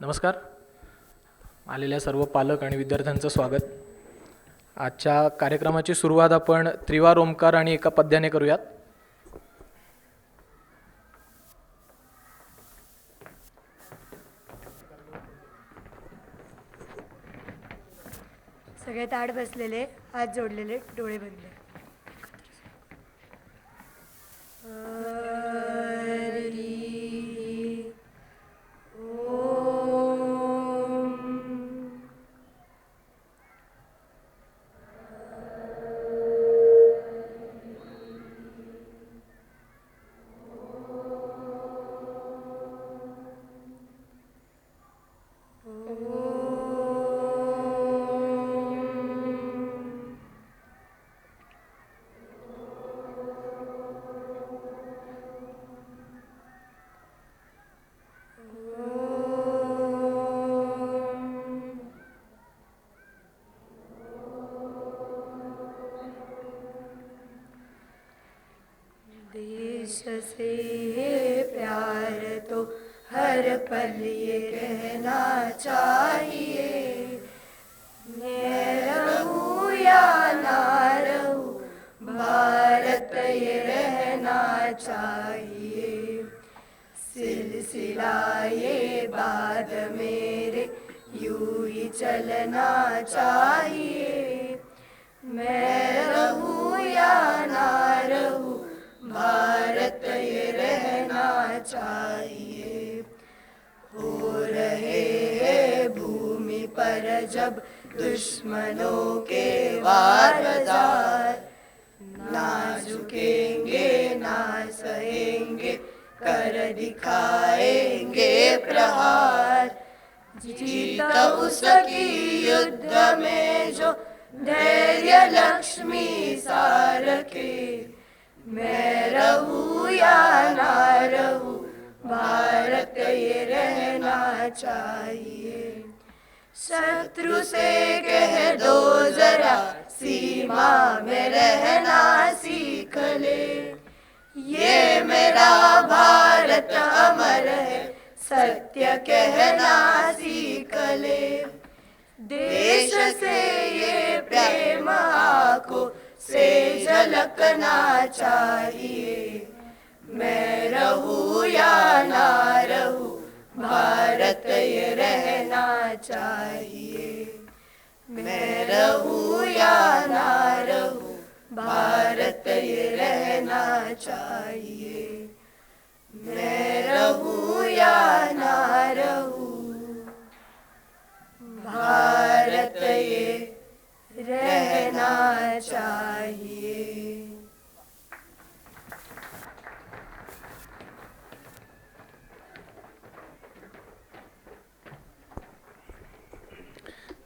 नमस्कार. आलेल्या सर्व पालक आणि विद्यार्थ्यांचं स्वागत. आजच्या कार्यक्रमाची सुरुवात आपण त्रिवार ओंकार आणि एका पद्याने करूयात. सगळे ताठ बसलेले, हात जोडलेले, डोळे बंद. देश से ये प्यार तो हर पल ये रहना चाहिए. मैं रहूं या ना रहूं, भारत ये रहना चाहिए. सिलसिला ये बाद मेरे यूं ही चलना चाहिए. मैं रहूं या ना रहूं, भारत ये रहना चाहिए. हो रहे हैं भूमि पर जब दुश्मनों के वार जार, ना झुकेंगे ना सहेंगे, कर दिखाएंगे प्रहार. जीता उसकी युद्ध में जो धैर्य लक्ष्मी सारखे. मैं रहूं या ना रहूं, भारत ये रहना चाहिए. शत्रु से कह दो जरा, सीमा में रहना सीख ले. ये मेरा भारत अमर है, सत्य कहना सीख ले. देश से ये प्रेम आंखों से झलकना चाहिए. मैं रहूं या ना रहूं, भारत ये रहना चाहिए. मैं रहूं या ना रहूं, भारत ये रहना चाहिए. मैं रहूं या ना रहूं, भारत ये रहना चाहिए.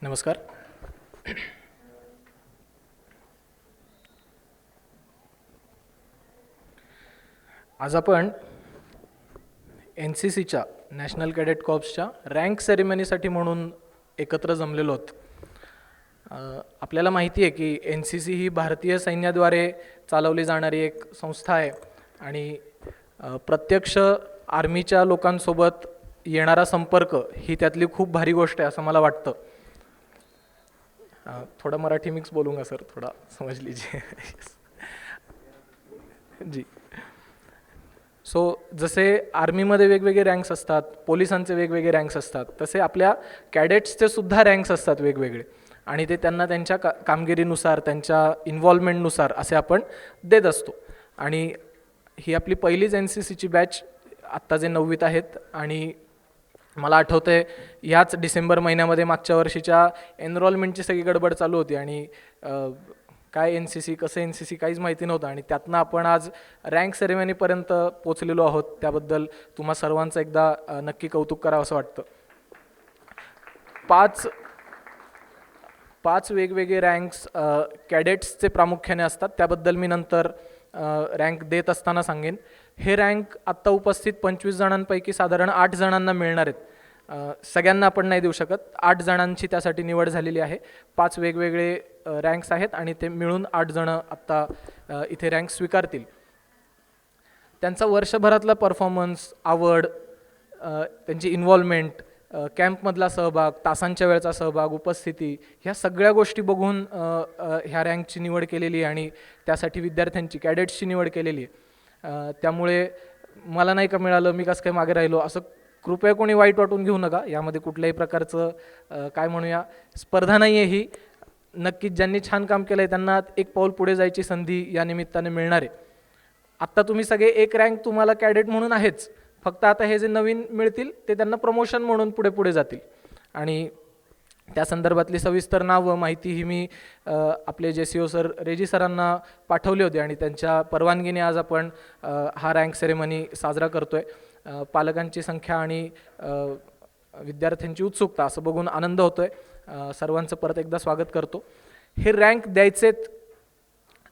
नमस्कार. आज आपण NCCच्या नॅशनल कॅडेट कॉर्प्सच्या रँक सेरेमनीसाठी म्हणून एकत्र जमलेलो आहोत. आपल्याला माहिती आहे की NCC ही भारतीय सैन्याद्वारे चालवली जाणारी एक संस्था आहे आणि प्रत्यक्ष आर्मीच्या लोकांसोबत येणारा संपर्क ही त्यातली खूप भारी गोष्ट आहे असं मला वाटतं. थोड़ा मराठी मिक्स बोलूँगा सर, थोड़ा समझ लीजिए. जी. जसे आर्मीमध्ये वेगवेगळे रँक्स असतात, पोलिसांचे वेगवेगळे रँक्स असतात, तसे आपल्या कॅडेट्सचे सुद्धा रँक्स असतात वेगवेगळे आणि ते त्यांना त्यांच्या कामगिरीनुसार, त्यांच्या इन्व्हॉल्वमेंटनुसार असे आपण देत असतो. आणि ही आपली पहिलीच NCCची बॅच, आत्ता जे 9वीत आहेत. आणि मला आठवतं आहे ह्याच डिसेंबर महिन्यामध्ये मागच्या वर्षीच्या एनरोलमेंटची सगळी गडबड चालू होती आणि काय NCC, कसं NCC काहीच माहिती नव्हतं आणि त्यातनं आपण आज रँक सेरेमनीपर्यंत पोचलेलो आहोत. त्याबद्दल तुम्हा सर्वांचं एकदा नक्की कौतुक करावं असं वाटतं. पाच वेगवेगळे रँक्स कॅडेट्सचे प्रामुख्याने असतात, त्याबद्दल मी नंतर रँक देत असताना सांगेन. हे रँक आत्ता उपस्थित 25 जणांपैकी साधारण 8 जणांना मिळणार आहेत. सगळ्यांना आपण नाही देऊ शकत. 8 जणांची त्यासाठी निवड झालेली आहे. 5 वेगवेगळे रँक्स आहेत आणि ते मिळून 8 जण आत्ता इथे रँक स्वीकारतील. त्यांचा वर्षभरातला परफॉर्मन्स, आवड, त्यांची इन्व्हॉल्वमेंट, कॅम्पमधला सहभाग, तासांच्या वेळचा सहभाग, उपस्थिती, ह्या सगळ्या गोष्टी बघून ह्या रँकची निवड केलेली आहे आणि त्यासाठी विद्यार्थ्यांची कॅडेट्सची निवड केलेली आहे. त्यामुळे मला नाही का मिळालं, मी कसं काय मागे राहिलो, असं कृपया कोणी वाईट वाटून घेऊ नका. यामध्ये कुठल्याही प्रकारचं काय म्हणूया स्पर्धा नाही आहे ही. नक्कीच ज्यांनी छान काम केलं आहे त्यांना एक पाऊल पुढे जायची संधी या निमित्ताने मिळणार आहे. आत्ता तुम्ही सगळे एक रँक तुम्हाला कॅडेट म्हणून आहेच, फक्त आता हे जे नवीन मिळतील ते त्यांना प्रमोशन म्हणून पुढे पुढे जातील. आणि त्या संदर्भातली सविस्तर नावं माहिती ही मी आपले JCO सर रेजी सरांना पाठवली होती आणि त्यांच्या परवानगीने आज आपण हा रँक सेरेमनी साजरा करतो आहे. पालकांची संख्या आणि विद्यार्थ्यांची उत्सुकता असं बघून आनंद होतो आहे. सर्वांचं परत एकदा स्वागत करतो. हे रँक द्यायचेत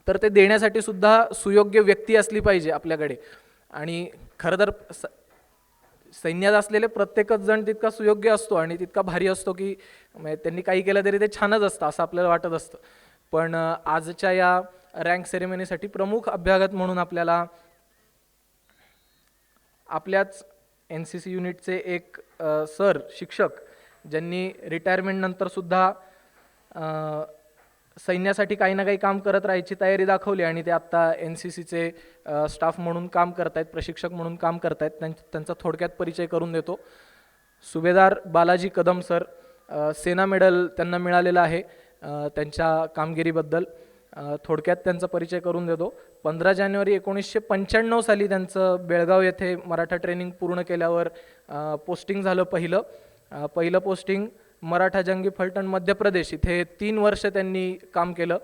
तर ते देण्यासाठी सुद्धा सुयोग्य व्यक्ती असली पाहिजे आपल्याकडे. आणि खरं तर सैन्यात असलेले प्रत्येकच जण तितका सुयोग्य असतो आणि तितका भारी असतो की त्यांनी काही केलं तरी ते छानच असतं असं आपल्याला वाटत असतं. पण आजच्या या रँक सेरेमनीसाठी प्रमुख अभ्यागत म्हणून आपल्याला आपल्याच NCC युनिटचे एक सर शिक्षक ज्यांनी रिटायरमेंटनंतर सुद्धा सैन्यासाठी काही ना काही काम करत राहायची तयारी दाखवली आणि ते आत्ता NCCचे स्टाफ म्हणून काम करतायत, प्रशिक्षक म्हणून काम करतायत. त्यांचा थोडक्यात परिचय करून देतो. सुभेदार बालाजी कदम सर, सेना मेडल त्यांना मिळालेलं आहे त्यांच्या कामगिरीबद्दल. थोडक्यात त्यांचा परिचय करून देतो. 15 जानेवारी 1995 साली त्यांचं बेळगाव येथे मराठा ट्रेनिंग पूर्ण केल्यावर पोस्टिंग झालं. पहिलं पोस्टिंग मराठा जंगी फलटण मध्य प्रदेश इथे 3 वर्ष त्यांनी काम केलं.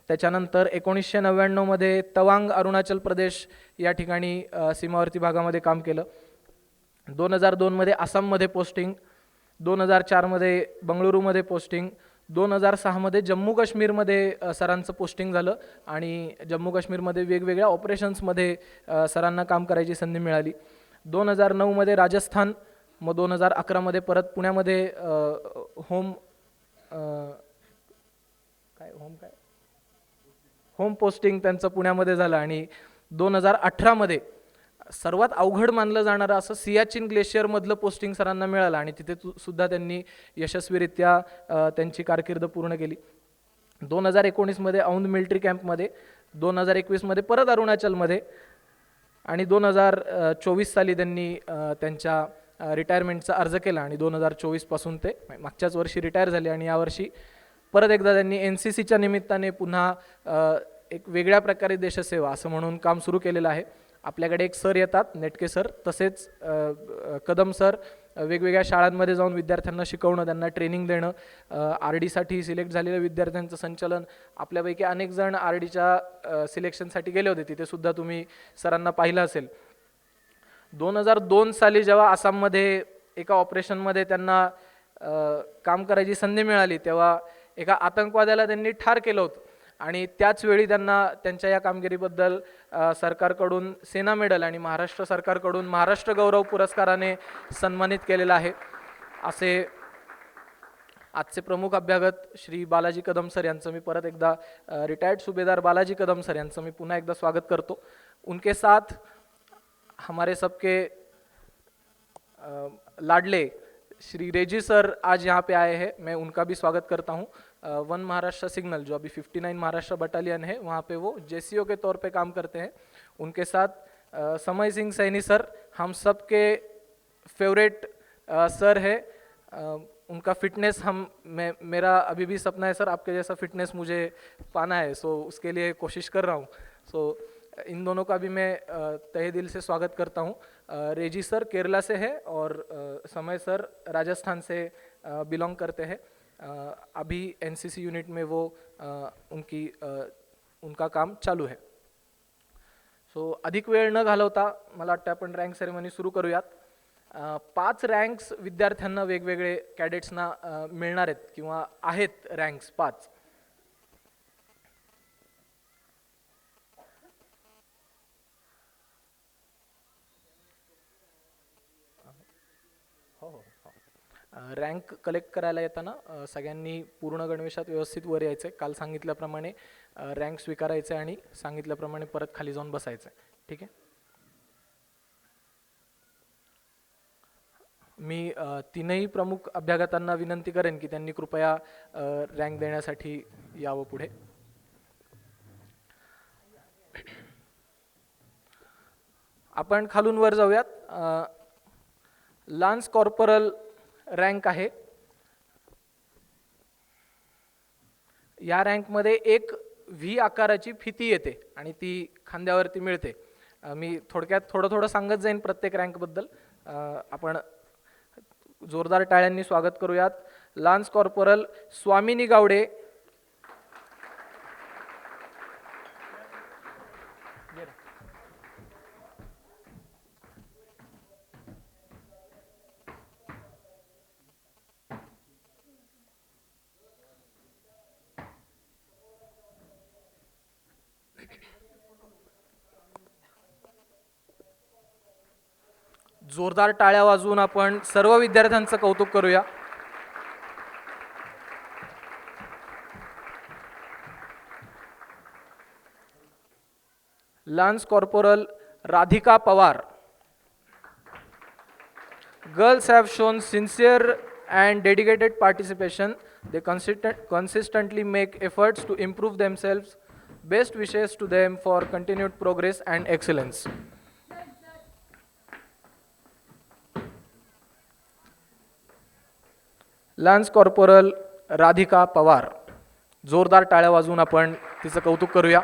त्याच्यानंतर 1999 तवांग अरुणाचल प्रदेश या ठिकाणी सीमावर्ती भागामध्ये काम केलं. 2002 आसाममध्ये पोस्टिंग, 2004 बंगळुरूमध्ये पोस्टिंग, 2006 जम्मू काश्मीरमध्ये सरांचं पोस्टिंग झालं आणि जम्मू काश्मीरमध्ये वेगवेगळ्या ऑपरेशन्समध्ये सरांना काम करायची संधी मिळाली. 2009 राजस्थान, मग 2011 परत पुण्यामध्ये होम पोस्टिंग त्यांचं पुण्यामध्ये झालं आणि 2018 सर्वात अवघड मानलं जाणारं असं सियाचीन ग्लेशियरमधलं पोस्टिंग सरांना मिळालं आणि तिथे सुद्धा त्यांनी यशस्वीरित्या त्यांची कारकीर्द पूर्ण केली. 2019 औंध मिलिटरी कॅम्पमध्ये, 2021 परत अरुणाचलमध्ये आणि 2024 साली त्यांनी त्यांच्या रिटायरमेंटचा अर्ज केला आणि 2024 पासून ते मागच्याच वर्षी रिटायर झाले आणि यावर्षी परत एकदा त्यांनी NCCच्या निमित्ताने पुन्हा एक वेगळ्या प्रकारे देशसेवा असं म्हणून काम सुरू केलेलं आहे. आपल्याकडे एक सर येतात, नेटके सर, तसेच कदम सर वेगवेगळ्या शाळांमध्ये जाऊन विद्यार्थ्यांना शिकवणं, त्यांना ट्रेनिंग देणं, RDसाठी सिलेक्ट झालेल्या विद्यार्थ्यांचं संचलन. आपल्यापैकी अनेक जण RDच्या सिलेक्शनसाठी गेले होते, तिथे सुद्धा तुम्ही सरांना पाहिलं असेल. 2002 साली जेव्हा आसाममध्ये एका ऑपरेशनमध्ये त्यांना काम करायची संधी मिळाली तेव्हा एका आतंकवाद्याला त्यांनी ठार केलं होतं आणि त्याच वेळी त्यांना त्यांच्या या कामगिरीबद्दल सरकारकडून सेना मेडल आणि महाराष्ट्र सरकारकडून महाराष्ट्र गौरव पुरस्काराने सन्मानित केलेलं आहे. असे आजचे प्रमुख अभ्यागत श्री बालाजी कदम सर यांचं मी परत एकदा रिटायर्ड सुभेदार बालाजी कदम सर यांचं मी पुन्हा एकदा स्वागत करतो. उनके साथ हमारे सबके लाडले श्री रेजी सर आज यहाँ पे आए हैं, मैं उनका भी स्वागत करता हूँ. वन महाराष्ट्र सिग्नल जो अभी 59 महाराष्ट्र बटालियन है वहाँ पे वो JCO के तौर पे काम करते हैं. उनके साथ समय सिंह सैनी सर, हम सब के फेवरेट सर है. उनका फिटनेस मेरा अभी भी सपना है सर, आपके जैसा फिटनेस मुझे पाना है, सो उसके लिए कोशिश कर रहा हूँ. सो इन दोनों का भी मैं तहे दिल से स्वागत करता हूँ. रेजी सर केरला से है और समय सर राजस्थान से बिलोंग करते हैं. अभी NCC यूनिट में वो उनका काम चालू है. सो अधिक वेळ न घालवता मला वाटतं आपण रँक सेरेमनी सुरू करूयात. 5 रँक्स विद्यार्थ्यांना वेगवेगळे कॅडेट्सना मिळणार आहेत किंवा आहेत रँक्स 5. रँक कलेक्ट करायला येताना सगळ्यांनी पूर्ण गणवेशात व्यवस्थित वर यायचं आहे. काल सांगितल्याप्रमाणे रँक स्वीकारायचे आणि सांगितल्याप्रमाणे परत खाली जाऊन बसायचं आहे. ठीक आहे. मी तीनही प्रमुख अभ्यागतांना विनंती करेन की त्यांनी कृपया रँक देण्यासाठी यावं पुढे. आपण खालून वर जाऊयात. लान्स कॉर्पोरल रँक आहे. या रँकमध्ये एक व्ही आकाराची फिती येते आणि ती खांद्यावरती मिळते. मी थोडक्यात थोडं सांगत जाईन प्रत्येक रँकबद्दल. आपण जोरदार टाळ्यांनी स्वागत करूयात. लान्स कॉर्पोरल स्वामिनी गावडे, जोरदार टाळ्या वाजवून आपण सर्व विद्यार्थ्यांचं कौतुक करूया. Lance corporal Radhika Pawar. Girls have shown sincere and dedicated participation. They consistently make efforts to improve themselves. Best wishes to them for continued progress and excellence. Lance corporal Radhika Pawar. जोरदार टाळ्या वाजवून आपण तिचं कौतुक करूया.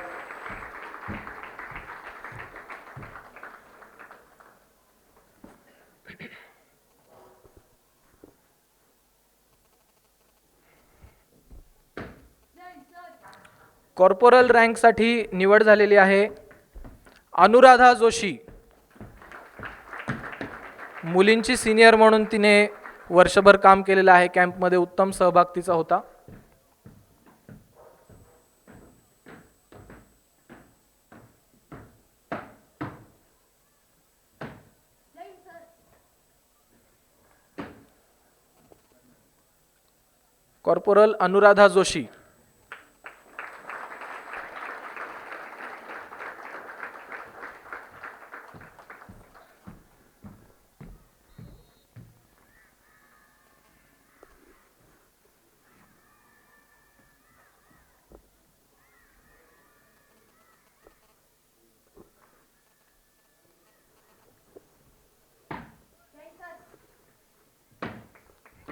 कॉर्पोरल रँकसाठी निवड झालेली आहे अनुराधा जोशी. मुलींची सिनियर म्हणून तिने वर्षभर काम केलेलं आहे. कॅम्पमध्ये उत्तम सहभाग तिचा होता. कॉर्पोरल अनुराधा जोशी.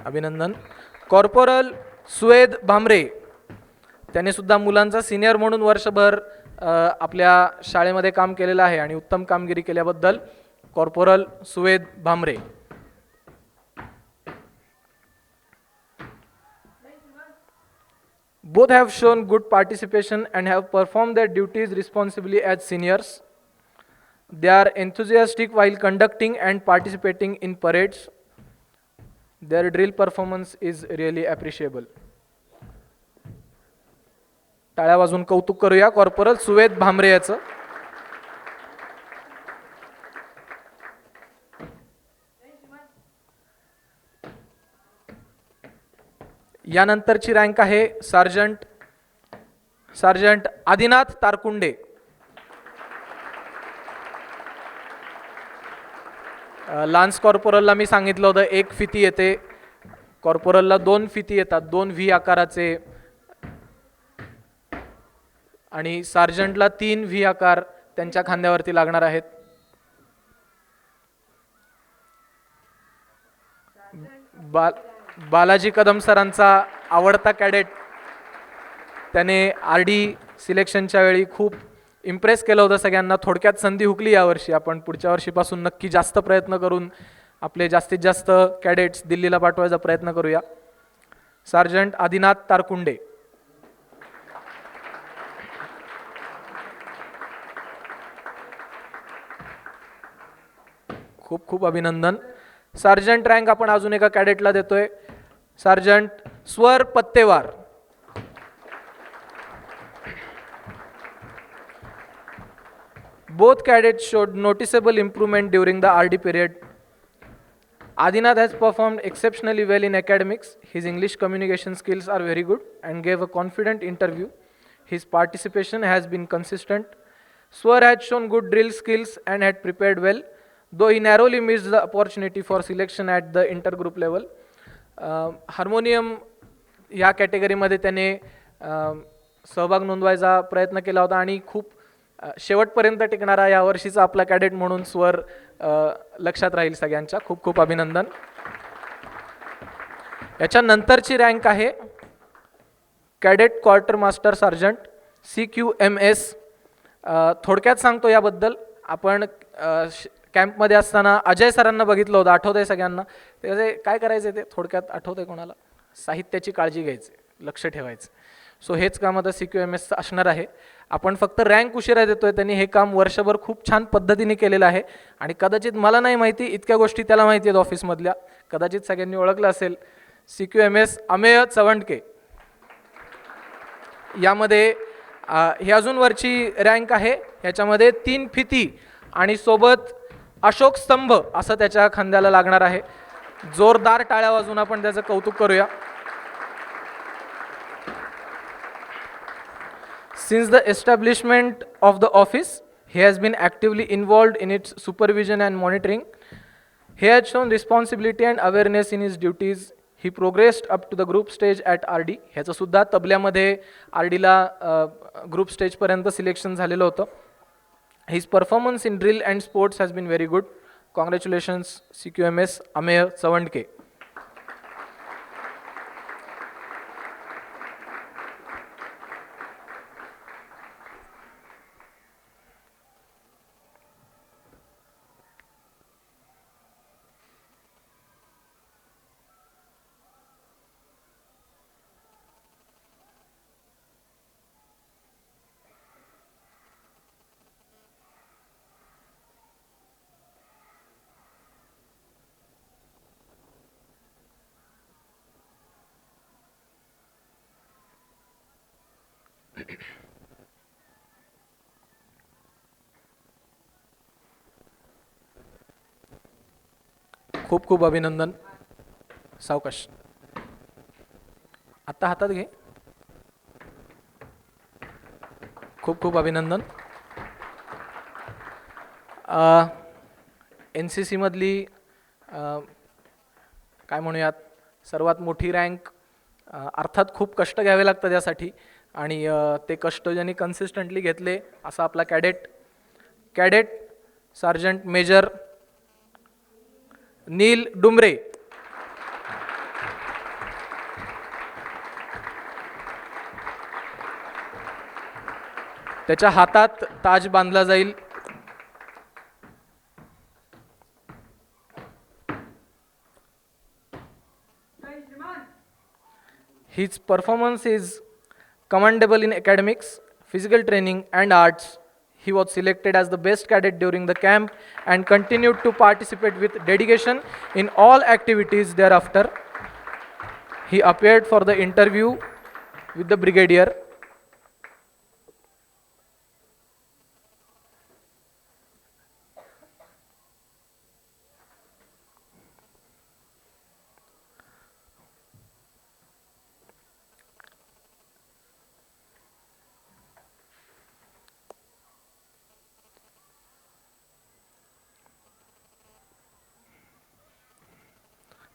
अभिनंदन. कॉर्पोरल सुवेद भामरे. त्याने सुद्धा मुलांचा सिनियर म्हणून वर्षभर आपल्या शाळेमध्ये काम केलेलं आहे आणि उत्तम कामगिरी केल्याबद्दल corporal Suved Bhamre. Both have shown good participation and have performed their duties responsibly as seniors. They are enthusiastic while conducting and participating in parades. Their drill performance is really appreciable. टाळ्या वाजवून कौतुक करूया कॉर्पोरल सुवेद भामरे याचं. यानंतरची रँक आहे sergeant Adinath Tarkunde. Lance कॉर्पोरलला मी सांगितलं होतं एक फिती येते. कॉर्पोरलला 2 फिती येतात, 2 व्ही आकाराचे, आणि सार्जंटला 3 व्ही आकार त्यांच्या खांद्यावरती लागणार आहेत. बालाजी कदम सरांचा आवडता कॅडेट. त्याने RD सिलेक्शनच्या वेळी खूप इम्प्रेस केलं होतं सगळ्यांना. थोडक्यात संधी हुकली यावर्षी. आपण पुढच्या वर्षीपासून नक्की जास्त प्रयत्न करून आपले जास्तीत जास्त कॅडेट्स दिल्लीला पाठवायचा प्रयत्न करूया. सार्जंट आदिनाथ तारकुंडे. खूप खूप अभिनंदन. सार्जंट रँक आपण अजून एका कॅडेटला देतोय. सार्जंट स्वर पत्तेवार. Both cadets showed noticeable improvement during the RD period. Adinath has performed exceptionally well in academics. His English communication skills are very good and gave a confident interview. His participation has been consistent. Swar had shown good drill skills and had prepared well. though he narrowly missed the opportunity for selection at the intergroup level. Harmonium या कॅटेगरीमध्ये त्याने सहभाग नोंदवायचा प्रयत्न केला होता आणि खूप शेवटपर्यंत टिकणारा यावर्षीचा आपला कॅडेट म्हणून स्वर लक्षात राहील सगळ्यांच्या. खूप खूप अभिनंदन. याच्यानंतरची रँक आहे cadet quarter master sergeant CQMS. थोडक्यात सांगतो याबद्दल. आपण कॅम्पमध्ये असताना अजय सरांना बघितलं होतं, आठवतं आहे सगळ्यांना. त्याचे काय करायचे ते थोडक्यात आठवतं आहे कोणाला? साहित्याची काळजी घ्यायची, लक्ष ठेवायचं. सो हेच काम आता CQMS असणार आहे. आपण फक्त रँक उशिरा देतोय, त्यांनी हे काम वर्षभर खूप छान पद्धतीने केलेलं आहे आणि कदाचित मला नाही माहिती इतक्या गोष्टी त्याला माहिती आहेत ऑफिसमधल्या, कदाचित सगळ्यांनी ओळखलं असेल. CQMS अमेय चवंडके. यामध्ये ही अजून वरची रँक आहे. ह्याच्यामध्ये 3 फिती आणि सोबत अशोक स्तंभ असं त्याच्या खांद्याला लागणार आहे. जोरदार टाळ्या वाजवून आपण त्याचं कौतुक करूया. Since the establishment of the office, he has been actively involved in its supervision and monitoring. He has shown responsibility and awareness in his duties. He progressed up to the group stage at RD. ह्याचं सुद्धा तबल्यामध्ये RDला group स्टेजपर्यंत selection झालेलं होतं. His performance in drill and sports has been very good. Congratulations CQMS Amey Chavandke. खूप खूप अभिनंदन. सावकाश. आत्ता हातात घे. खूप खूप अभिनंदन. NCC मधली काय म्हणूयात सर्वात मोठी रँक. अर्थात खूप कष्ट घ्यावे लागतात यासाठी आणि ते कष्ट ज्यांनी कन्सिस्टंटली घेतले असा आपला कॅडेट सार्जंट मेजर नील डुमरे. त्याच्या हातात ताज बांधला जाईल. His performance is commendable in academics, physical training and arts. He was selected as the best cadet during the camp and continued to participate with dedication in all activities thereafter. He appeared for the interview with the brigadier.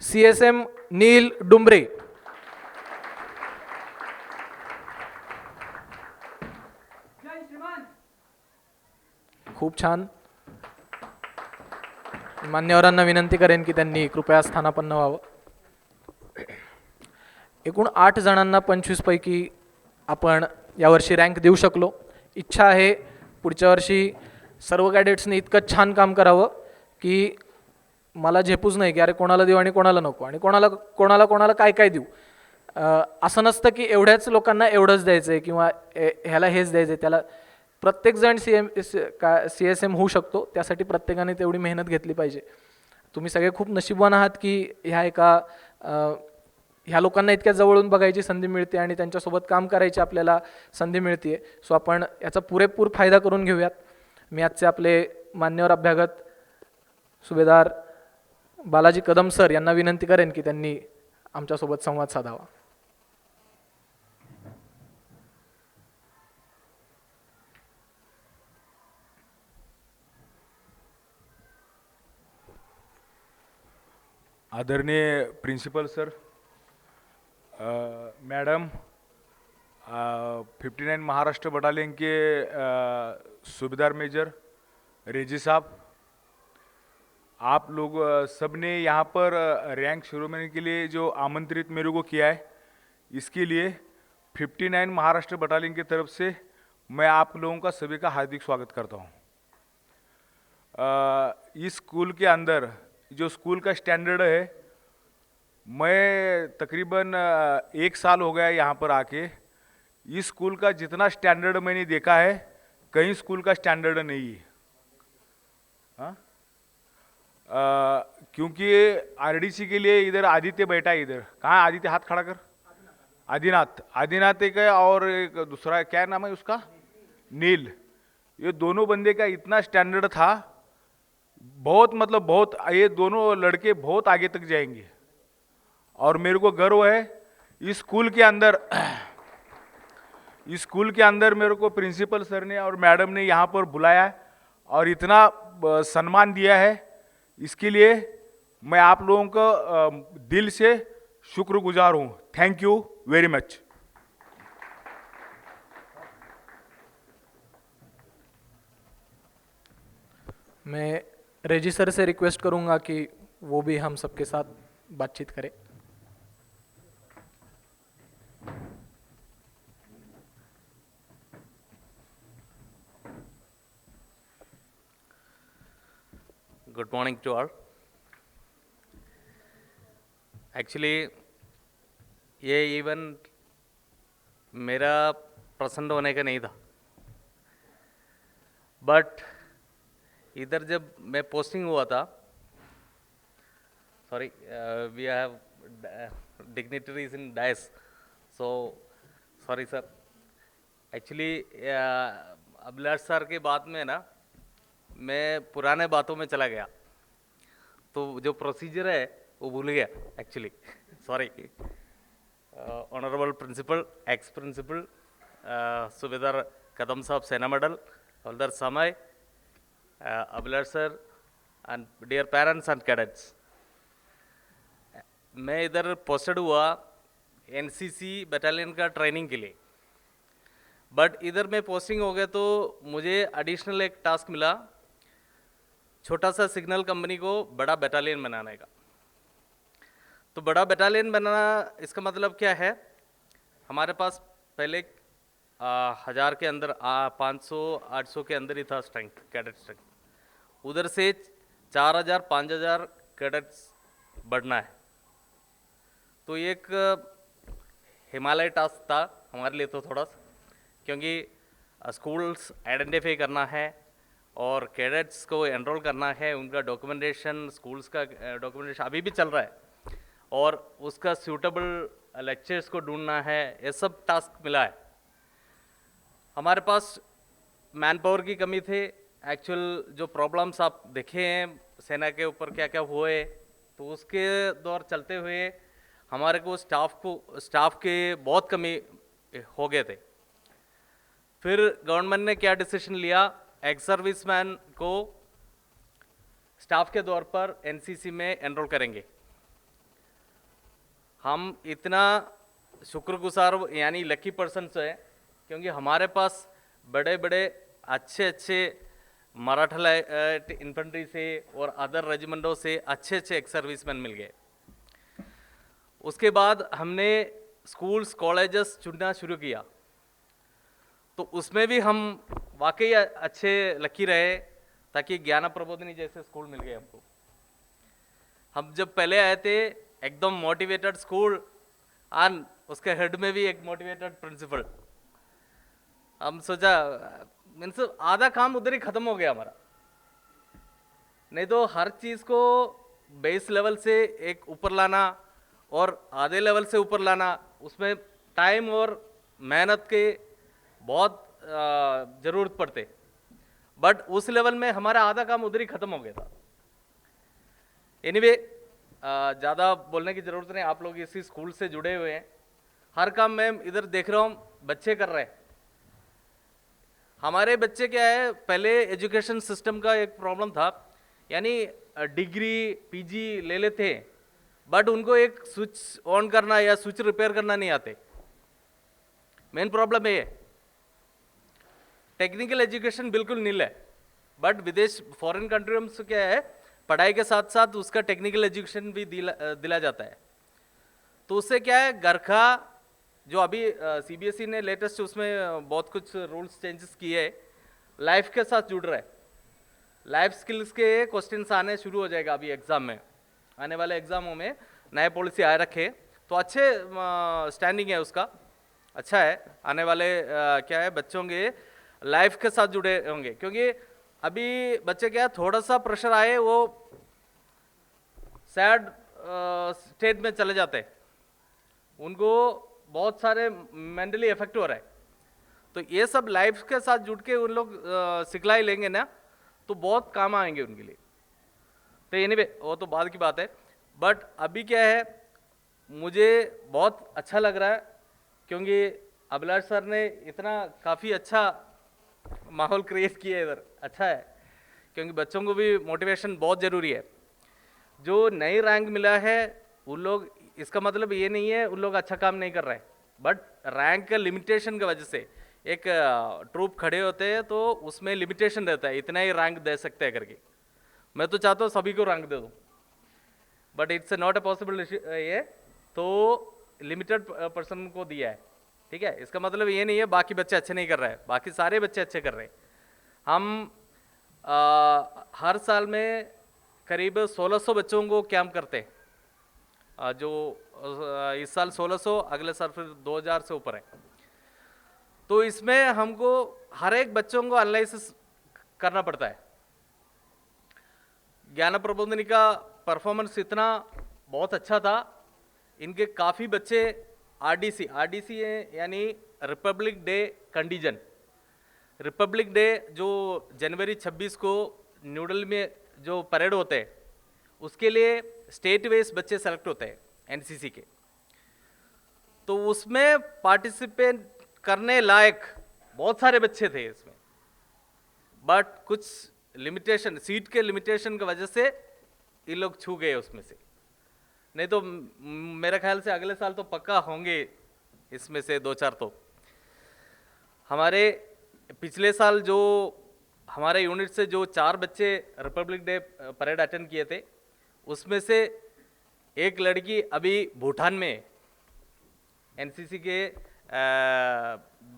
CSM नील डुमरे. खूप छान. मान्यवरांना विनंती करेन की त्यांनी कृपया स्थानापन्न व्हावं. एकूण 8 जणांना 25 पैकी आपण यावर्षी रँक देऊ शकलो. इच्छा आहे पुढच्या वर्षी सर्व कॅडेट्सने इतकं छान काम करावं की मला झेपूच नाही की अरे कोणाला देऊ आणि कोणाला नको आणि कोणाला कोणाला कोणाला काय काय देऊ. असं नसतं की एवढ्याच लोकांना एवढंच द्यायचं आहे किंवा ह्याला हेच द्यायचं आहे. त्याला प्रत्येकजण CSM होऊ शकतो. त्यासाठी प्रत्येकाने तेवढी मेहनत घेतली पाहिजे. तुम्ही सगळे खूप नशीबवान आहात की ह्या लोकांना इतक्या जवळून बघायची संधी मिळते आणि त्यांच्यासोबत काम करायची आपल्याला संधी मिळते. सो आपण याचा पुरेपूर फायदा करून घेऊयात. मी आजचे आपले मान्यवर अभ्यागत सुभेदार बालाजी कदम सर यांना विनंती करेन की त्यांनी आमच्यासोबत संवाद साधावा. आदरणीय principal sir, madam, 59 Maharashtra battalion के सूबेदार मेजर रेजी साहब, आप लोग सब ने यहाँ पर रैंक शुरू करने के लिए जो आमंत्रित मेरे को किया है, इसके लिए 59 महाराष्ट्र बटालियन की तरफ से मैं आप लोगों का सभी का हार्दिक स्वागत करता हूँ। इस स्कूल के अंदर जो स्कूल का स्टैंडर्ड है, मैं तकरीबन 1 साल हो गया यहाँ पर आके, इस स्कूल का जितना स्टैंडर्ड मैंने देखा है कहीं स्कूल का स्टैंडर्ड नहीं है। हाँ, क्योंकि आरडीसी के लिए इधर आदित्य बैठा है, इधर कहाँ है आदित्य, हाथ खड़ा कर। आदिनाथ एक है और एक दूसरा क्या नाम है उसका, नील। ये दोनों बंदे का इतना स्टैंडर्ड था, बहुत मतलब बहुत, ये दोनों लड़के बहुत आगे तक जाएंगे। और मेरे को गर्व है इस स्कूल के अंदर मेरे को प्रिंसिपल सर ने और मैडम ने यहाँ पर बुलाया है और इतना सम्मान दिया है, इसके लिए मैं आप लोगों का दिल से शुक्रगुजार हूँ। Thank you very much. मैं रेजी सर से रिक्वेस्ट करूंगा कि वो भी हम सबके साथ बातचीत करें। Good morning to all. Actually, ये इवेंट मेरा पसंद होने का नहीं था, बट इधर जब मैं पोस्टिंग हुआ था, sorry, we have dignitaries in dais, so sorry sir. Actually Abhilash sir के बाद में ना मैं पुराने बातों में चला गया, तो जो प्रोसीजर है वो भूल गया actually, sorry. Honourable principal, ex principal, सूबेदार कदम साहब सेना मेडल, हवलदार समय, Abhilash sir and dear parents and cadets, मैं इधर पोस्टेड हुआ एनसीसी बटालियन का ट्रेनिंग के लिए, बट इधर मैं पोस्टिंग हो गया तो मुझे एडिशनल एक टास्क मिला, छोटा सा सिग्नल कंपनी को बड़ा बटालियन बनाने का। तो बड़ा बटालियन बनाना इसका मतलब क्या है, हमारे पास पहले 1000 के अंदर 500-800 के अंदर ही था स्ट्रेंथ, कैडेट स्ट्रेंथ। उधर से 4000-5000 कैडेट्स बढ़ना है, तो एक हिमालय टास्क था हमारे लिए तो थोड़ा सा, क्योंकि स्कूल्स आइडेंटिफाई करना है और कैडेट्स को एनरोल करना है, उनका डॉक्यूमेंटेशन, स्कूल्स का डॉक्यूमेंटेशन अभी भी चल रहा है, और उसका सूटेबल लेक्चर्स को ढूंढना है, ये सब टास्क मिला है। हमारे पास मैन पावर की कमी थी। एक्चुअल जो प्रॉब्लम्स आप देखे हैं सेना के ऊपर क्या क्या हुए, तो उसके दौर चलते हुए हमारे को स्टाफ के बहुत कमी हो गए थे। फिर गवर्नमेंट ने क्या डिसीजन लिया, एक्स सर्विसमैन को स्टाफ के तौर पर एनसीसी में एनरोल करेंगे। हम इतना शुक्रगुजार यानी लकी पर्सन्स है, क्योंकि हमारे पास बड़े बड़े अच्छे मराठा लाइट इन्फेंट्री से और अदर रेजिमेंटों से अच्छे एक्स सर्विसमैन मिल गए। उसके बाद हमने स्कूल्स कॉलेजेस चुनना शुरू किया, तो उसमें भी हम वाकई अच्छे लकी रहे, ताकि ज्ञान प्रबोधिनी जैसे स्कूल मिल गए हमको। हम जब पहले आए थे एकदम मोटिवेटेड स्कूल, और उसके हेड में भी एक मोटिवेटेड प्रिंसिपल। हम सोचा मीन्स आधा काम उधर ही खत्म हो गया हमारा, नहीं तो हर चीज़ को बेस लेवल से एक ऊपर लाना और आधे लेवल से ऊपर लाना, उसमें टाइम और मेहनत के बहुत ज़रूरत पड़ते, बट उस लेवल में हमारा आधा काम उधर ही खत्म हो गया था। एनीवे, ज़्यादा बोलने की ज़रूरत नहीं, आप लोग इसी स्कूल से जुड़े हुए हैं। हर काम मैं इधर देख रहा हूँ बच्चे कर रहे हैं। हमारे बच्चे क्या है, पहले एजुकेशन सिस्टम का एक प्रॉब्लम था, यानी डिग्री पीजी ले लेते, बट उनको एक स्विच ऑन करना या स्विच रिपेयर करना नहीं आते। मेन प्रॉब्लम ये है। टेक्निकल एजुकेशन बिल्कुल नील है, बट विदेश फॉरेन कंट्रियों में क्या है, पढ़ाई के साथ साथ उसका टेक्निकल एजुकेशन भी दिला जाता है। तो उससे क्या है, घर का जो अभी सीबीएसई ने लेटेस्ट उसमें बहुत कुछ रूल्स चेंजेस किए हैं, लाइफ के साथ जुड़ रहा है। लाइफ स्किल्स के क्वेश्चंस आने शुरू हो जाएगा अभी एग्जाम में, आने वाले एग्जामों में नए पॉलिसी आए रखे, तो अच्छे स्टैंडिंग है उसका, अच्छा है। आने वाले क्या है, बच्चों के लाइफ के साथ जुड़े होंगे, क्योंकि अभी बच्चे क्या थोड़ा सा प्रेशर आए वो सैड स्टेट में चले जाते हैं, उनको बहुत सारे मेंटली इफेक्ट हो रहा है। तो ये सब लाइफ के साथ जुड़ के उन लोग सिखलाई लेंगे ना, तो बहुत काम आएंगे उनके लिए। तो एनीवे वो तो बाद की बात है, बट अभी क्या है, मुझे बहुत अच्छा लग रहा है, क्योंकि अभिलाष सर ने इतना काफ़ी अच्छा माहौल क्रिएट किया है इधर, अच्छा है, क्योंकि बच्चों को भी मोटिवेशन बहुत ज़रूरी है। जो नई रैंक मिला है उन लोग, इसका मतलब ये नहीं है उन लोग अच्छा काम नहीं कर रहे हैं, बट रैंक का लिमिटेशन की वजह से एक ट्रूप खड़े होते हैं तो उसमें लिमिटेशन रहता है, इतना ही रैंक दे सकते हैं करके। मैं तो चाहता हूँ सभी को रैंक दे दूँ, but it's not a possible ये, तो लिमिटेड पर्सन को दिया है, ठीक है। इसका मतलब ये नहीं है बाकी बच्चे अच्छे नहीं कर रहे हैं, बाकी सारे बच्चे अच्छे कर रहे हैं। हम हर साल में करीब 1600 बच्चों को कैंप करते हैं, जो इस साल 1600, अगले साल फिर 2000 से ऊपर है। तो इसमें हमको हर एक बच्चों को एनालिसिस करना पड़ता है। ज्ञान प्रबोधिनी का परफॉर्मेंस इतना बहुत अच्छा था, इनके काफ़ी बच्चे आरडीसी यानी रिपब्लिक डे कंडीजन, रिपब्लिक डे जो जनवरी 26 को न्यू दिल्ली में जो परेड होते हैं, उसके लिए स्टेट वाइज बच्चे सेलेक्ट होते हैं एनसीसी के, तो उसमें पार्टिसिपेट करने लायक बहुत सारे बच्चे थे इसमें, बट कुछ लिमिटेशन, सीट के लिमिटेशन की वजह से ये लोग छू गए उसमें से। नहीं तो मेरे ख्याल से अगले साल तो पक्का होंगे इसमें से 2-4। तो हमारे पिछले साल जो हमारे यूनिट से जो 4 बच्चे रिपब्लिक डे परेड अटेंड किए थे, उसमें से एक लड़की अभी भूटान में एनसीसी के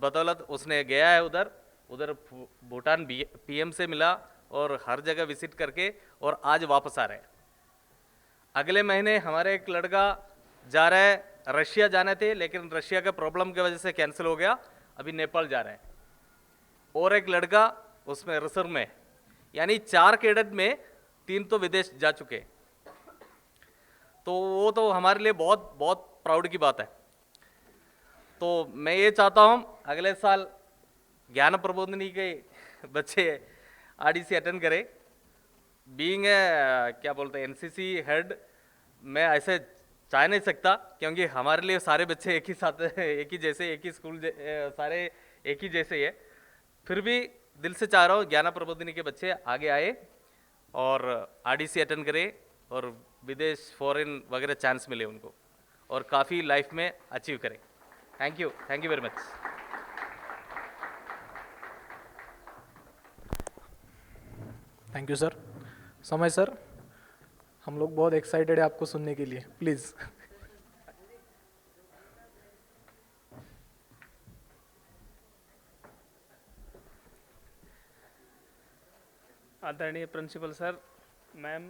बदौलत उसने गया है उधर भूटान पीएम से मिला और हर जगह विजिट करके और आज वापस आ रहे हैं। अगले महीने हमारे एक लड़का जा रहा है, रशिया जाने थे लेकिन रशिया के प्रॉब्लम की वजह से कैंसिल हो गया, अभी नेपाल जा रहे हैं। और एक लड़का उसमें रिजर्व में, यानी 4 कैडेट में 3 तो विदेश जा चुके। तो वो तो हमारे लिए बहुत बहुत प्राउड की बात है। तो मैं ये चाहता हूँ अगले साल ज्ञान प्रबोधिनी के बच्चे आरडीसी अटेंड करें। बीइंग क्या बोलते हैं एनसीसी हेड, मैं ऐसे चाह नहीं सकता, क्योंकि हमारे लिए सारे बच्चे एक ही साथ एक ही जैसे, एक ही स्कूल सारे एक ही जैसे ही है। फिर भी दिल से चाह रहा हूँ ज्ञान प्रबोधिनी के बच्चे आगे आए और आरडीसी अटेंड करें और विदेश फॉरेन वगैरह चांस मिले उनको और काफ़ी लाइफ में अचीव करें। Thank you very much. Thank you sir. समय सर, हम लोग बहुत एक्साइटेड है आपको सुनने के लिए, प्लीज़। आदरणीय प्रिंसिपल सर, मैम,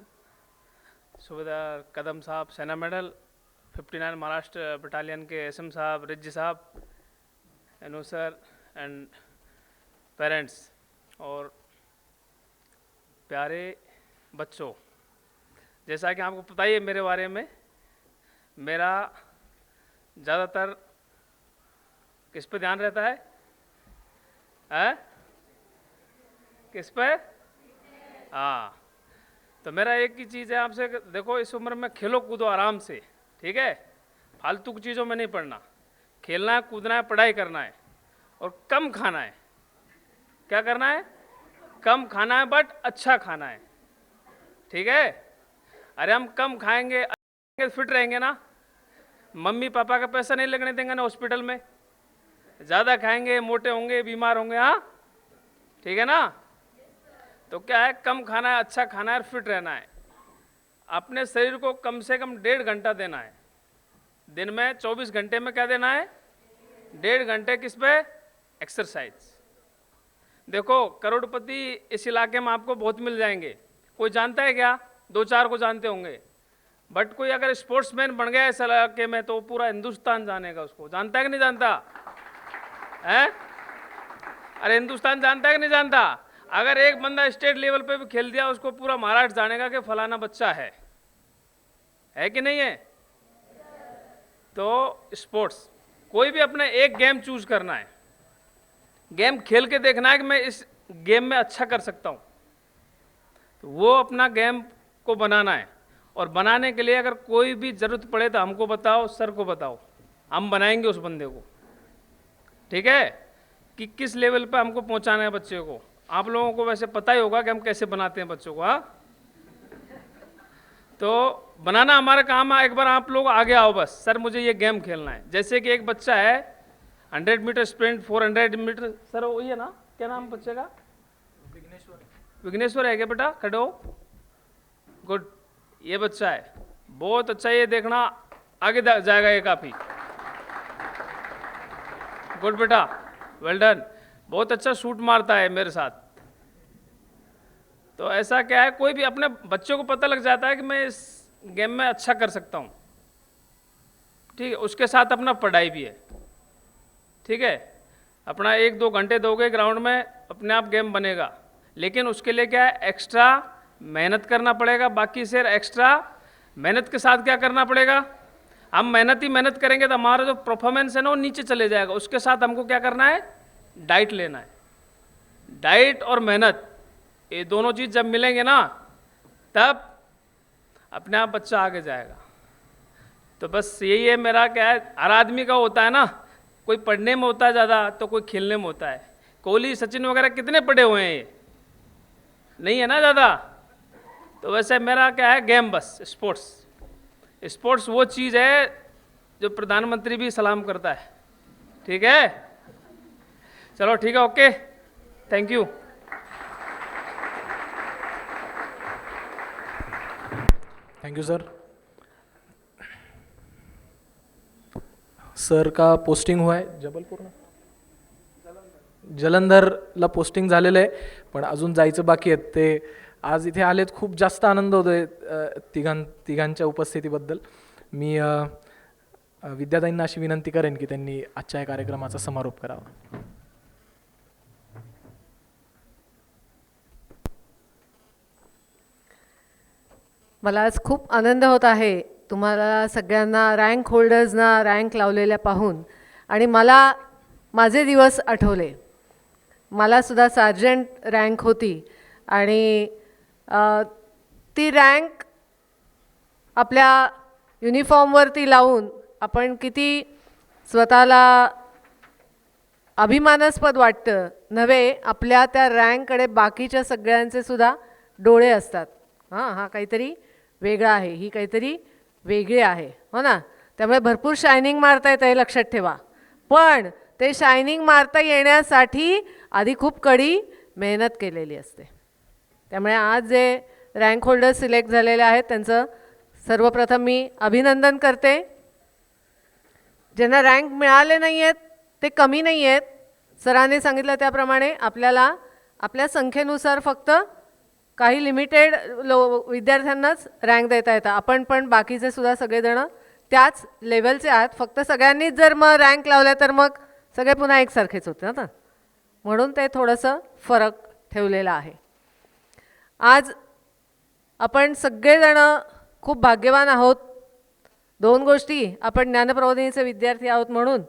सुबेदार कदम साहब सेना मेडल, 59 महाराष्ट्र बटालियन के एसएम साहब, रिज्जी साहब, एनो सर एंड पेरेंट्स और प्यारे बच्चों, जैसा कि आपको पता ही है मेरे बारे में, मेरा ज़्यादातर किस पे ध्यान रहता है? किस पे? हाँ, तो मेरा एक ही चीज़ है आपसे, देखो इस उम्र में खेलो कूदो आराम से, ठीक है? फालतू की चीज़ों में नहीं पढ़ना, खेलना है, कूदना है, पढ़ाई करना है और कम खाना है। क्या करना है? कम खाना है, बट अच्छा खाना है, ठीक है? अरे हम कम खाएंगे फिट रहेंगे ना, मम्मी पापा का पैसा नहीं लगने देंगे ना हॉस्पिटल में, ज़्यादा खाएंगे, मोटे होंगे, बीमार होंगे, हाँ ठीक है ना। तो क्या है, कम खाना है, अच्छा खाना है और फिट रहना है। अपने शरीर को कम से कम 1.5 घंटा देना है दिन में। 24 घंटे में क्या देना है, 1.5 घंटे किस पे, एक्सरसाइज। देखो करोड़पति इस इलाके में आपको बहुत मिल जाएंगे, कोई जानता है क्या, 2-4 को जानते होंगे, बट कोई अगर स्पोर्ट्समैन बन गया इस इलाके में तो पूरा हिंदुस्तान जानेगा उसको। जानता है कि नहीं जानता है? अरे हिंदुस्तान जानता है कि नहीं जानता? अगर एक बंदा स्टेट लेवल पे भी खेल दिया उसको पूरा महाराष्ट्र जानेगा कि फलाना बच्चा है कि नहीं है? तो स्पोर्ट्स, कोई भी अपने एक गेम चूज करना है, गेम खेल के देखना है कि मैं इस गेम में अच्छा कर सकता हूँ, तो वो अपना गेम को बनाना है। और बनाने के लिए अगर कोई भी ज़रूरत पड़े तो हमको बताओ, सर को बताओ, हम बनाएंगे उस बंदे को, ठीक है, कि किस लेवल पे हमको पहुंचाना है बच्चे को। आप लोगों को वैसे पता ही होगा कि हम कैसे बनाते हैं बच्चों को, हाँ। तो बनाना हमारा काम है। एक बार आप लोग आगे आओ, बस सर मुझे ये गेम खेलना है। जैसे कि एक बच्चा है 100 मीटर स्प्रिंट, 400 मीटर, सर वही है ना, क्या नाम बच्चे का? विघ्नेश्वर है क्या बेटा? खड़े हो, गुड। ये बच्चा है बहुत अच्छा, ये देखना आगे जाएगा ये काफी। गुड बेटा, वेल डन, बहुत अच्छा शूट मारता है मेरे साथ। तो ऐसा क्या है, कोई भी अपने बच्चों को पता लग जाता है कि मैं इस गेम में अच्छा कर सकता हूँ, ठीक है। उसके साथ अपना पढ़ाई भी है, ठीक है। अपना 1-2 घंटे दोगे ग्राउंड में, अपने आप गेम बनेगा। लेकिन उसके लिए क्या है, एक्स्ट्रा मेहनत करना पड़ेगा। बाकी से एक्स्ट्रा मेहनत के साथ क्या करना पड़ेगा, हम मेहनत ही मेहनत करेंगे तो हमारा जो परफॉर्मेंस है ना वो नीचे चले जाएगा। उसके साथ हमको क्या करना है, डाइट लेना है। डाइट और मेहनत, ये दोनों चीज़ जब मिलेंगे ना तब अपने आप बच्चा आगे जाएगा। तो बस यही है मेरा, क्या है, हर आदमी का होता है ना, कोई पढ़ने में होता है ज़्यादा तो कोई खेलने में होता है। कोहली सचिन वगैरह कितने पढ़े हुए हैं, ये नहीं है ना ज़्यादा। तो वैसे मेरा क्या है, गेम, बस स्पोर्ट्स। स्पोर्ट्स वो चीज़ है जो प्रधानमंत्री भी सलाम करता है, ठीक है। चलो ठीक है, okay, thank you. Thank you sir. Sir का पोस्टिंग हुआ आहे जबलपूरला, जलंधरला पोस्टिंग झालेलं आहे, पण अजून जायचं बाकी आहे. ते आज इथे आलेत, खूप जास्त आनंद होतोय तिघांच्या उपस्थितीबद्दल. मी विद्याताईंना अशी विनंती करेन की त्यांनी आजच्या या कार्यक्रमाचा समारोप करावा. मला आज खूप आनंद होत आहे तुम्हाला सगळ्यांना, रँक होल्डर्सना रँक लावलेल्या पाहून. आणि मला माझे दिवस आठवले. मला सुद्धा सार्जंट रँक होती आणि ती रँक आपल्या युनिफॉर्मवरती लावून आपण किती स्वतःला अभिमानास्पद वाटतं नव्हे, आपल्या त्या रँककडे बाकीच्या सगळ्यांचे सुद्धा डोळे असतात. हां, हा काहीतरी वेगळा आहे, ही काहीतरी वेगळी आहे, हो ना. त्यामुळे भरपूर शायनिंग मारता येतं, हे लक्षात ठेवा. पण ते शायनिंग मारता येण्यासाठी आधी खूप कडी मेहनत केलेली असते. त्यामुळे आज जे रँक होल्डर सिलेक्ट झालेले आहेत त्यांचं सर्वप्रथम मी अभिनंदन करते. ज्यांना रँक मिळाले नाही आहेत ते कमी नाही आहेत. सरांनी सांगितलं त्याप्रमाणे आपल्याला आपल्या संख्येनुसार फक्त काही लिमिटेड विद्यार्थ्यांनाच रँक देता येतं. आपण पण बाकीचे सुद्धा सगळेजण त्याच लेवलचे आहात. फक्त सगळ्यांनीच जर मग रँक लावल्या तर मग सगळे पुन्हा एकसारखेच होते ना, म्हणून ते थोडंसं फरक ठेवलेला आहे. आज आपण सगळेजण खूप भाग्यवान आहोत. 2 गोष्टी, आपण ज्ञानप्रबोधिनीचे विद्यार्थी आहोत म्हणून,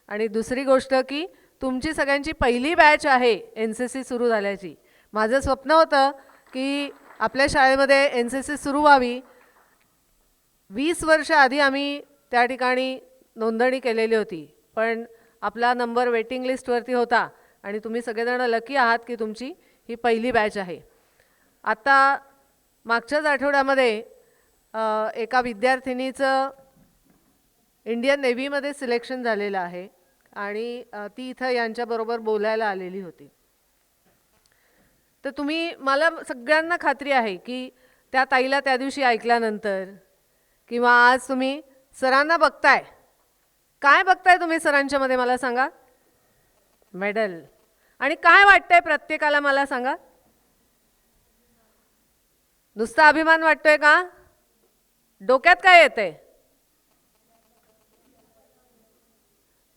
आणि दुसरी गोष्ट की तुमची सगळ्यांची पहिली बॅच आहे NCC सुरू झाल्याची. माझं स्वप्न होतं की आपल्या शाळेमध्ये NCC सुरू व्हावी. 20 वर्ष आधी आम्ही त्या ठिकाणी नोंदणी केलेली होती, पण आपला नंबर वेटिंग लिस्टवरती होता आणि तुम्ही सगळेजण लकी आहात की तुमची ही पहिली बॅच आहे. आता मागच्याच आठवड्यामध्ये एका विद्यार्थिनीचं इंडियन नेव्हीमध्ये सिलेक्शन झालेलं आहे आणि ती इथं यांच्याबरोबर बोलायला आलेली होती. तर तुम्ही, मला सगळ्यांना खात्री आहे की त्या ताईला त्या दिवशी ऐकल्यानंतर किंवा आज तुम्ही सरांना बघताय, काय बघताय तुम्ही सरांच्या मध्ये मला सांगा? मेडल. आणि काय वाटतंय प्रत्येकाला मला सांगा? नुसता अभिमान वाटतोय का? डोक्यात काय येतंय?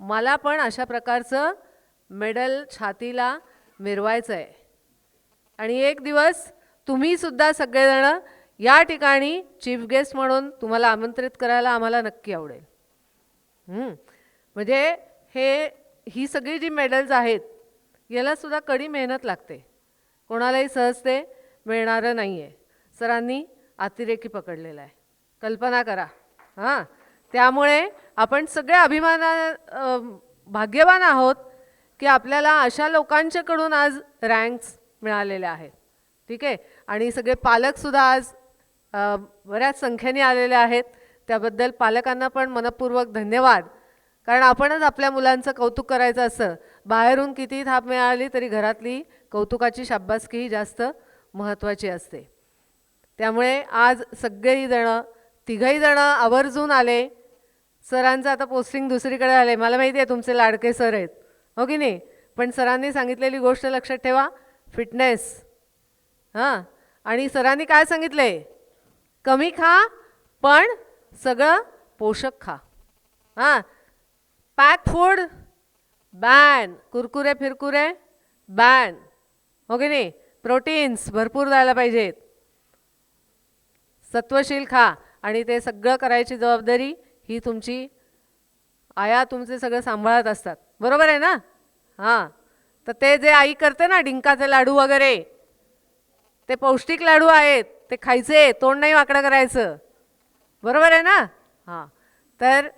मला पण अशा प्रकारचं मेडल छातीला मिरवायचं आहे आणि एक दिवस तुम्ही सुद्धा सगळेजण या ठिकाणी चीफ गेस्ट म्हणून तुम्हाला आमंत्रित करायला आम्हाला नक्की आवडेल. म्हणजे ही सगळी जी मेडल्स आहेत याला सुद्धा कडी मेहनत लागते, कोणालाही सहज ते मिळणारं नाही आहे. सरांनी अतिरेकी पकडलेला आहे, कल्पना करा. हां, त्यामुळे आपण सगळे भाग्यवान आहोत की आपल्याला अशा लोकांच्याकडून आज रँक्स मिळालेल्या आहेत. ठीक आहे. आणि सगळे पालकसुद्धा आज बऱ्याच संख्येने आलेले आहेत. त्याबद्दल पालकांना पण मनपूर्वक धन्यवाद. कारण आपणच आपल्या मुलांचं कौतुक करायचं असतं. बाहेरून किती थाप मिळाली तरी घरातली कौतुकाची शाब्बासकीही जास्त महत्त्वाची असते. त्यामुळे आज सगळेही जणं, तिघही जणं आवर्जून आले. सरांचं आता पोस्टिंग दुसरीकडे आले, मला माहिती आहे तुमचे लाडके सर आहेत, हो की नाही? पण सरांनी सांगितलेली गोष्ट लक्षात ठेवा, फिटनेस. हां, आणि सरांनी काय सांगितले? कमी खा पण सगळं पोषक खा. हां, पॅक फूड बॅन, कुरकुरे फिरकुरे बॅन, हो की नाही? प्रोटीन्स भरपूर द्यायला पाहिजेत, सत्वशील खा. आणि ते सगळं करायची जबाबदारी ही तुमची आया तुमचे सगळं सांभाळत असतात, बरोबर आहे ना? हां, तर ते जे आई करते ना, डिंकाचे लाडू वगैरे, ते पौष्टिक लाडू आहेत, ते खायचे, तोंड नाही वाकडं करायचं, बरोबर आहे ना? हां, तर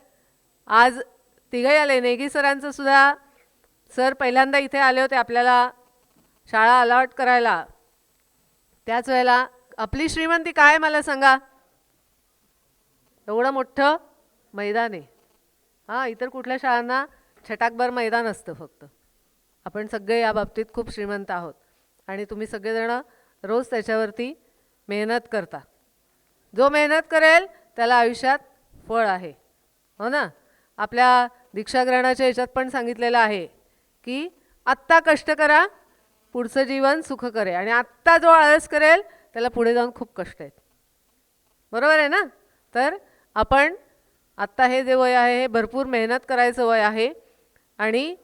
आज तिघही आले. नेगी सरांचं सुद्धा, सर पहिल्यांदा इथे आले होते आपल्याला शाळा अलॉट करायला. त्याच वेळेला आपली श्रीमंती काय मला सांगा? एवढं मोठं मैदान आहे. हां, इतर कुठल्या शाळांना छटाकभर मैदान असतं फक्त. आपण सगळे या बाबतीत खूप श्रीमंत आहोत आणि तुम्ही सगळेजण रोज त्याच्यावरती मेहनत करता. जो मेहनत करेल त्याला आयुष्यात फळ आहे, हो ना? आपल्या दीक्षाग्रहणाच्या याच्यात पण सांगितलेलं आहे की आत्ता कष्ट करा, पुढचं जीवन सुख करे. आणि आत्ता जो आळस करेल त्याला पुढे जाऊन खूप कष्ट आहेत, बरोबर आहे ना? तर आपण आत्ता हे जे वय आहे हे भरपूर मेहनत करायचं वय आहे. आणि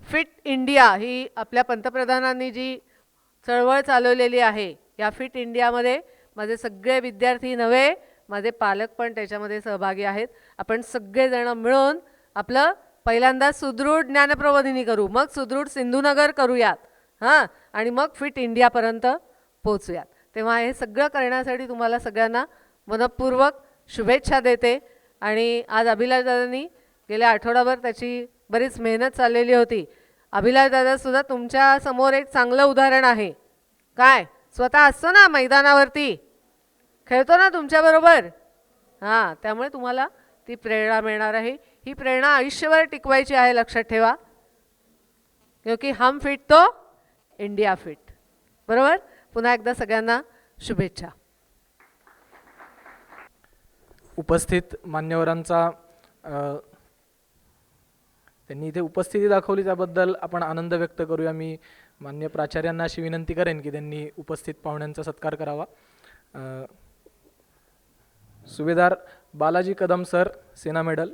फिट इंडिया ही आपल्या पंतप्रधानांनी जी चळवळ चालवलेली आहे, या फिट इंडियामध्ये माझे सगळे विद्यार्थी नव्हे, माझे पालक पण त्याच्यामध्ये सहभागी आहेत. आपण सगळेजण मिळून आपलं पहिल्यांदा सुदृढ ज्ञानप्रबोधिनी करू, मग सुदृढ सिंधुनगर करूयात. हां, आणि मग फिट इंडियापर्यंत पोहोचूयात. तेव्हा हे सगळं करण्यासाठी तुम्हाला सगळ्यांना मनपूर्वक शुभेच्छा देते. आणि आज अभिलाषदादांनी गेल्या आठवडाभर त्याची बरीच मेहनत चाललेली होती. अभिलाषदादासुद्धा तुमच्या समोर एक चांगलं उदाहरण आहे. काय? स्वतः असतो ना मैदानावरती, खेळतो ना तुमच्याबरोबर. हां, त्यामुळे तुम्हाला ती प्रेरणा मिळणार आहे. ही प्रेरणा आयुष्यभर टिकवायची आहे, लक्षात ठेवा. क्योंकि हम फिट तो इंडिया फिट. बरोबर? पुन्हा एकदा सगळ्यांना शुभेच्छा. उपस्थित मान्यवरांचा त्यांनी इथे उपस्थिती दाखवली त्याबद्दल आपण आनंद व्यक्त करूया. मी मान्य प्राचार्यांना अशी विनंती करेन की त्यांनी उपस्थित पाहुण्यांचा सत्कार करावा. सुभेदार बालाजी कदम सर, सेना मेडल.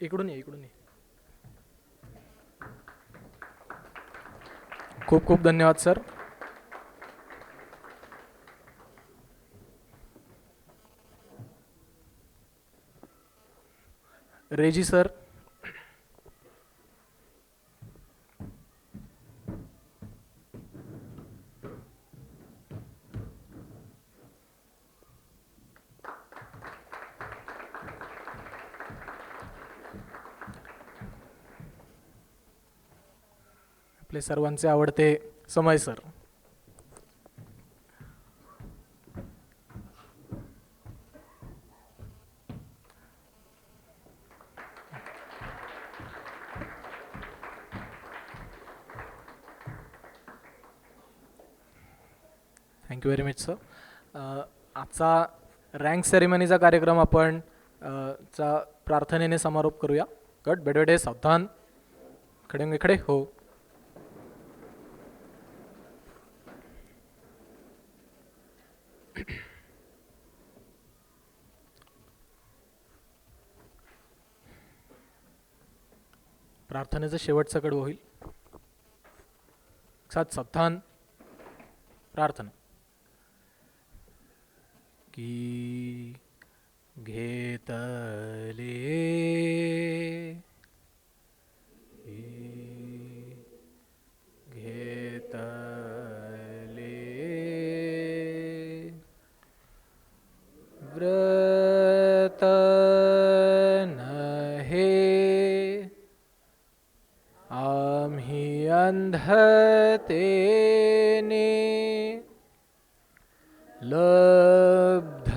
इकडून ये. खूप खूप धन्यवाद सर. रेजी सर. आपले सर्वांचे आवडते समय sir. Thank you very much sir. आजचा रँक सेरेमनीचा कार्यक्रम आपण चा प्रार्थनेने समारोप करूया. गट बेडवेडे सावधान. खडे होंगे खडे हो. प्रार्थनेचं शेवटचं कडवं होईल. साथ सावधान. प्रार्थना. की घेतले व्रत नहे आम्ही अंधतेने लब्ध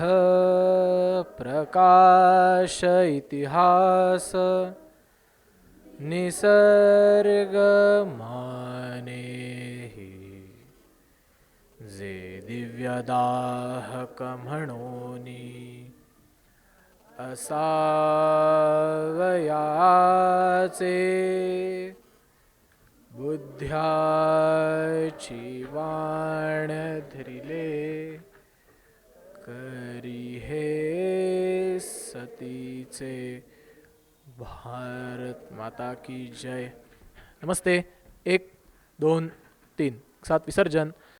प्रकाश इतिहास निसर्ग माने जे दिव्यदाहक म्हणोनी असावयाचे बुद्ध्याची वाण धरिले करी हे सतीचे. भारत माता की जय. नमस्ते. 1 2 3 सात विसर्जन.